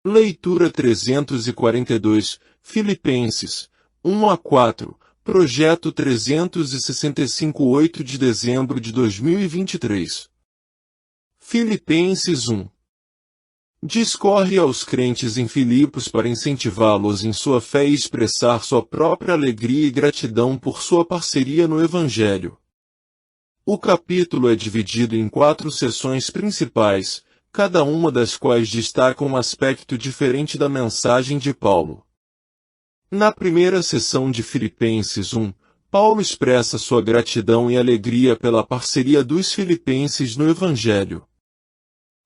Leitura 342, Filipenses, 1 a 4, Projeto 365, 8 de dezembro de 2023. Filipenses 1. Discorre aos crentes em Filipos para incentivá-los em sua fé e expressar sua própria alegria e gratidão por sua parceria no Evangelho. O capítulo é dividido em 4 seções principais, cada uma das quais destaca um aspecto diferente da mensagem de Paulo. Na primeira seção de Filipenses 1, Paulo expressa sua gratidão e alegria pela parceria dos filipenses no Evangelho.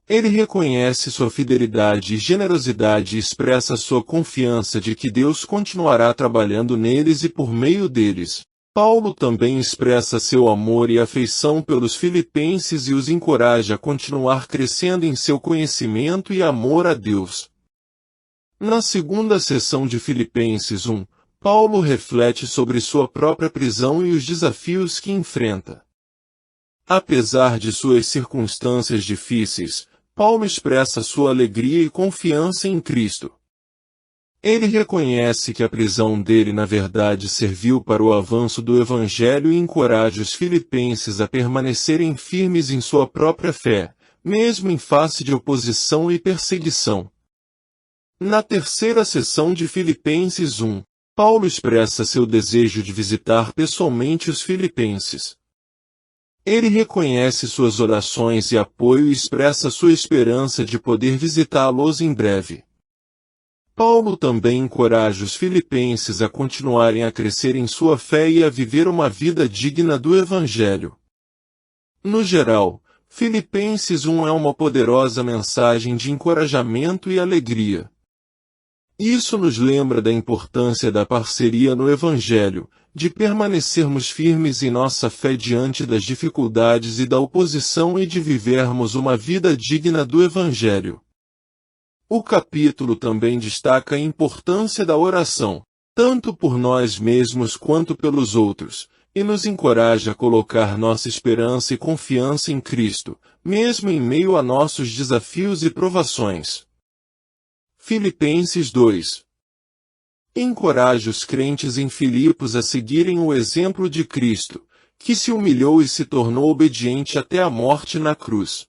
Ele reconhece sua fidelidade e generosidade e expressa sua confiança de que Deus continuará trabalhando neles e por meio deles. Paulo também expressa seu amor e afeição pelos filipenses e os encoraja a continuar crescendo em seu conhecimento e amor a Deus. Na segunda seção de Filipenses 1, Paulo reflete sobre sua própria prisão e os desafios que enfrenta. Apesar de suas circunstâncias difíceis, Paulo expressa sua alegria e confiança em Cristo. Ele reconhece que a prisão dele na verdade serviu para o avanço do Evangelho e encoraja os filipenses a permanecerem firmes em sua própria fé, mesmo em face de oposição e perseguição. Na terceira seção de Filipenses 1, Paulo expressa seu desejo de visitar pessoalmente os filipenses. Ele reconhece suas orações e apoio e expressa sua esperança de poder visitá-los em breve. Paulo também encoraja os filipenses a continuarem a crescer em sua fé e a viver uma vida digna do Evangelho. No geral, Filipenses 1 é uma poderosa mensagem de encorajamento e alegria. Isso nos lembra da importância da parceria no Evangelho, de permanecermos firmes em nossa fé diante das dificuldades e da oposição e de vivermos uma vida digna do Evangelho. O capítulo também destaca a importância da oração, tanto por nós mesmos quanto pelos outros, e nos encoraja a colocar nossa esperança e confiança em Cristo, mesmo em meio a nossos desafios e provações. Filipenses 2. Encoraja os crentes em Filipos a seguirem o exemplo de Cristo, que se humilhou e se tornou obediente até a morte na cruz.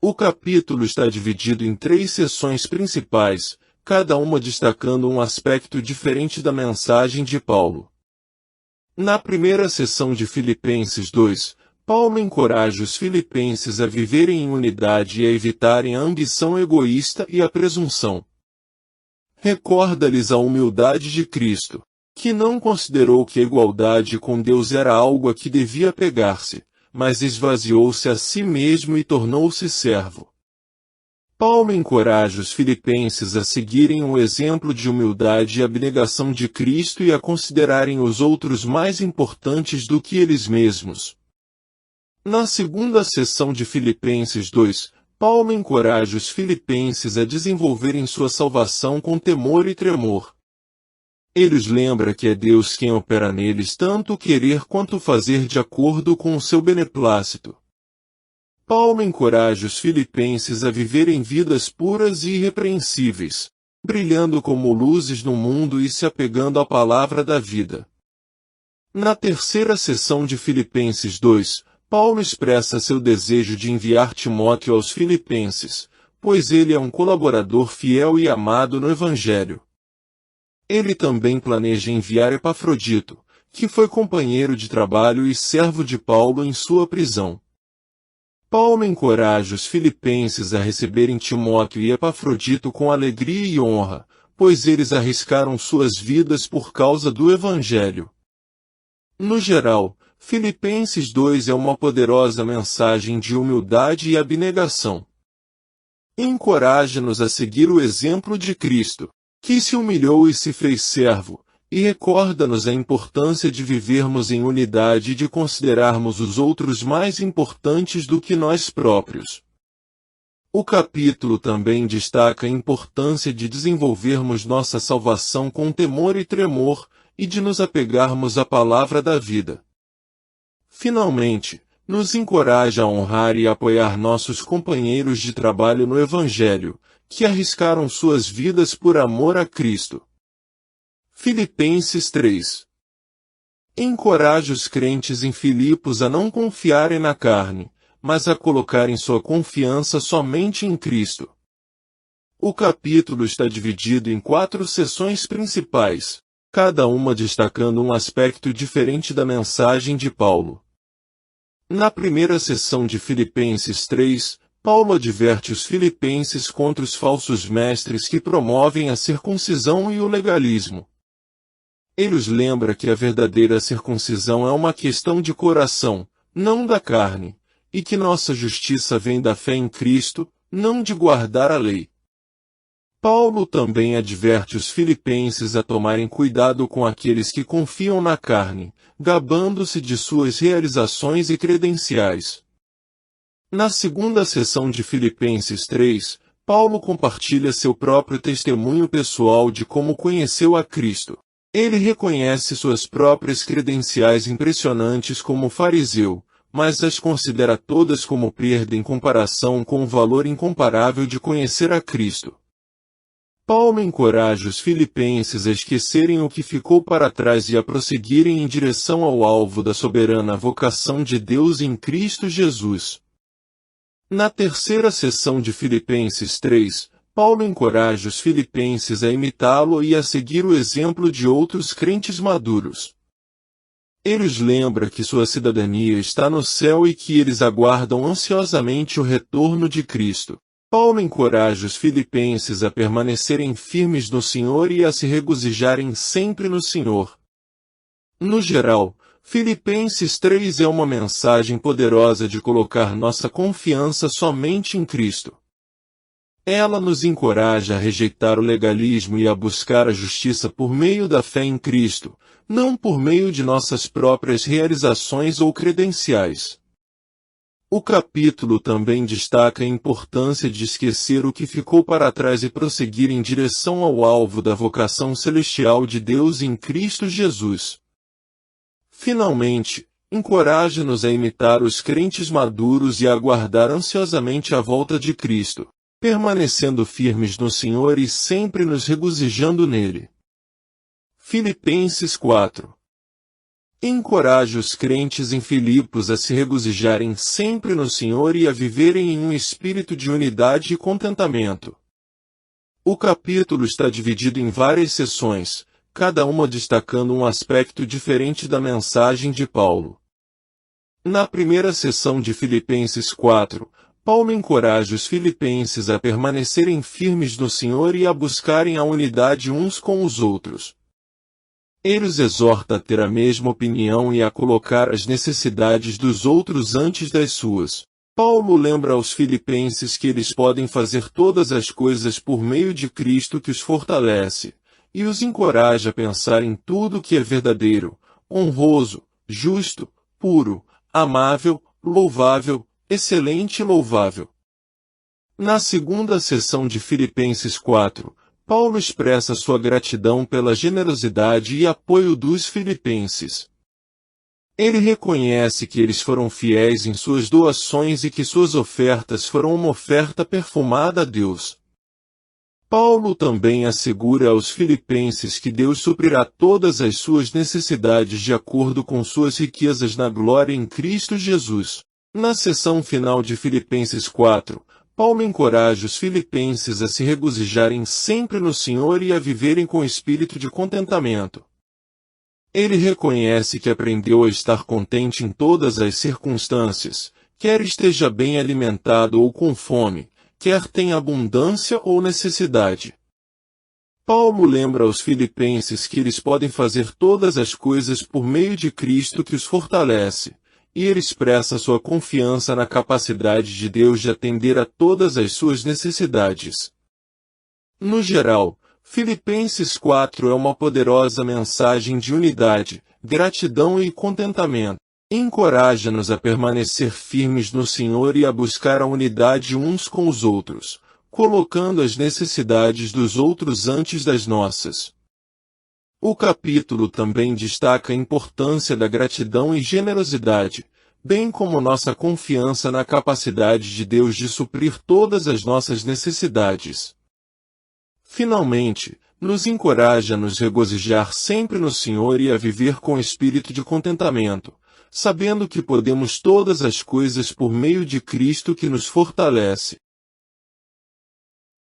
O capítulo está dividido em 3 seções principais, cada uma destacando um aspecto diferente da mensagem de Paulo. Na primeira seção de Filipenses 2, Paulo encoraja os filipenses a viverem em unidade e a evitarem a ambição egoísta e a presunção. Recorda-lhes a humildade de Cristo, que não considerou que a igualdade com Deus era algo a que devia apegar-se, mas esvaziou-se a si mesmo e tornou-se servo. Paulo encoraja os filipenses a seguirem o exemplo de humildade e abnegação de Cristo e a considerarem os outros mais importantes do que eles mesmos. Na segunda seção de Filipenses 2, Paulo encoraja os filipenses a desenvolverem sua salvação com temor e tremor. Ele os lembra que é Deus quem opera neles tanto o querer quanto o fazer de acordo com o seu beneplácito. Paulo encoraja os filipenses a viverem vidas puras e irrepreensíveis, brilhando como luzes no mundo e se apegando à palavra da vida. Na terceira seção de Filipenses 2, Paulo expressa seu desejo de enviar Timóteo aos filipenses, pois ele é um colaborador fiel e amado no Evangelho. Ele também planeja enviar Epafrodito, que foi companheiro de trabalho e servo de Paulo em sua prisão. Paulo encoraja os filipenses a receberem Timóteo e Epafrodito com alegria e honra, pois eles arriscaram suas vidas por causa do Evangelho. No geral, Filipenses 2 é uma poderosa mensagem de humildade e abnegação. Encoraja-nos a seguir o exemplo de Cristo, que se humilhou e se fez servo, e recorda-nos a importância de vivermos em unidade e de considerarmos os outros mais importantes do que nós próprios. O capítulo também destaca a importância de desenvolvermos nossa salvação com temor e tremor, e de nos apegarmos à palavra da vida. Finalmente, nos encoraja a honrar e apoiar nossos companheiros de trabalho no Evangelho, que arriscaram suas vidas por amor a Cristo. Filipenses 3. Encoraje os crentes em Filipos a não confiarem na carne, mas a colocarem sua confiança somente em Cristo. O capítulo está dividido em 4 seções principais, cada uma destacando um aspecto diferente da mensagem de Paulo. Na primeira seção de Filipenses 3, Paulo adverte os filipenses contra os falsos mestres que promovem a circuncisão e o legalismo. Ele os lembra que a verdadeira circuncisão é uma questão de coração, não da carne, e que nossa justiça vem da fé em Cristo, não de guardar a lei. Paulo também adverte os filipenses a tomarem cuidado com aqueles que confiam na carne, gabando-se de suas realizações e credenciais. Na segunda seção de Filipenses 3, Paulo compartilha seu próprio testemunho pessoal de como conheceu a Cristo. Ele reconhece suas próprias credenciais impressionantes como fariseu, mas as considera todas como perda em comparação com o valor incomparável de conhecer a Cristo. Paulo encoraja os filipenses a esquecerem o que ficou para trás e a prosseguirem em direção ao alvo da soberana vocação de Deus em Cristo Jesus. Na terceira seção de Filipenses 3, Paulo encoraja os filipenses a imitá-lo e a seguir o exemplo de outros crentes maduros. Ele os lembra que sua cidadania está no céu e que eles aguardam ansiosamente o retorno de Cristo. Paulo encoraja os filipenses a permanecerem firmes no Senhor e a se regozijarem sempre no Senhor. No geral, Filipenses 3 é uma mensagem poderosa de colocar nossa confiança somente em Cristo. Ela nos encoraja a rejeitar o legalismo e a buscar a justiça por meio da fé em Cristo, não por meio de nossas próprias realizações ou credenciais. O capítulo também destaca a importância de esquecer o que ficou para trás e prosseguir em direção ao alvo da vocação celestial de Deus em Cristo Jesus. Finalmente, encoraja-nos a imitar os crentes maduros e a aguardar ansiosamente a volta de Cristo, permanecendo firmes no Senhor e sempre nos regozijando nele. Filipenses 4. Encoraje os crentes em Filipos a se regozijarem sempre no Senhor e a viverem em um espírito de unidade e contentamento. O capítulo está dividido em várias seções, cada uma destacando um aspecto diferente da mensagem de Paulo. Na primeira seção de Filipenses 4, Paulo encoraja os filipenses a permanecerem firmes no Senhor e a buscarem a unidade uns com os outros. Ele os exorta a ter a mesma opinião e a colocar as necessidades dos outros antes das suas. Paulo lembra aos filipenses que eles podem fazer todas as coisas por meio de Cristo que os fortalece, e os encoraja a pensar em tudo que é verdadeiro, honroso, justo, puro, amável, louvável, excelente e louvável. Na segunda seção de Filipenses 4, Paulo expressa sua gratidão pela generosidade e apoio dos filipenses. Ele reconhece que eles foram fiéis em suas doações e que suas ofertas foram uma oferta perfumada a Deus. Paulo também assegura aos filipenses que Deus suprirá todas as suas necessidades de acordo com suas riquezas na glória em Cristo Jesus. Na seção final de Filipenses 4, Paulo encoraja os filipenses a se regozijarem sempre no Senhor e a viverem com espírito de contentamento. Ele reconhece que aprendeu a estar contente em todas as circunstâncias, quer esteja bem alimentado ou com fome, quer tenha abundância ou necessidade. Paulo lembra aos filipenses que eles podem fazer todas as coisas por meio de Cristo que os fortalece, e ele expressa sua confiança na capacidade de Deus de atender a todas as suas necessidades. No geral, Filipenses 4 é uma poderosa mensagem de unidade, gratidão e contentamento. Encoraja-nos a permanecer firmes no Senhor e a buscar a unidade uns com os outros, colocando as necessidades dos outros antes das nossas. O capítulo também destaca a importância da gratidão e generosidade, bem como nossa confiança na capacidade de Deus de suprir todas as nossas necessidades. Finalmente, nos encoraja a nos regozijar sempre no Senhor e a viver com espírito de contentamento, sabendo que podemos todas as coisas por meio de Cristo que nos fortalece.